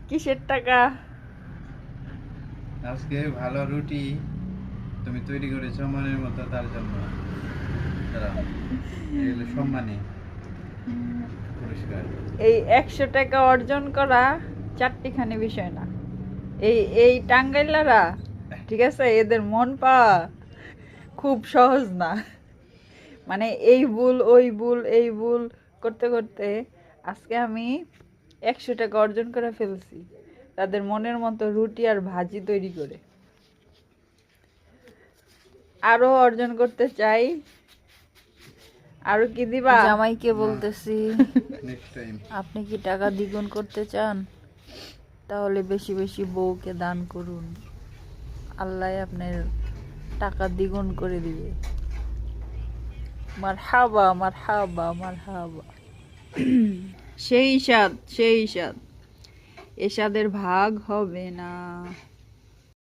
কিসের টাকা? আজকে ভালো রুটি তুমি তৈরি করেছো মনের মতো, তার জন্য দাঁড়াও, এগুলো সম্মানী পুরস্কার। এই 100 টাকা অর্জন করা চারটিখানি বিষয় না। এই এই টাঙ্গাইলারা, ঠিক আছে, এদের মন পাওয়া খুব সহজ না। মানে এই ভুল ওই ভুল এই ভুল করতে করতে আজকে আমি 100 টাকা অর্জন করে ফেলছি, তাদের মনের মতো রুটি আর ভাজি তৈরি করে। আরো অর্জন করতে চাই। আরো কি দিবা? জামাইকে বলতেছি, নেক্সট টাইম আপনি কি টাকা দ্বিগুণ করতে চান? তাহলে বেশি বেশি বউকে দান করুন, আল্লাহ আপনার টাকা দ্বিগুণ করে দিবে। মারহাবা মারহাবা মারহাবা। সেই স্বাদ, সেই স্বাদ, এ স্বাদের ভাগ হবে না।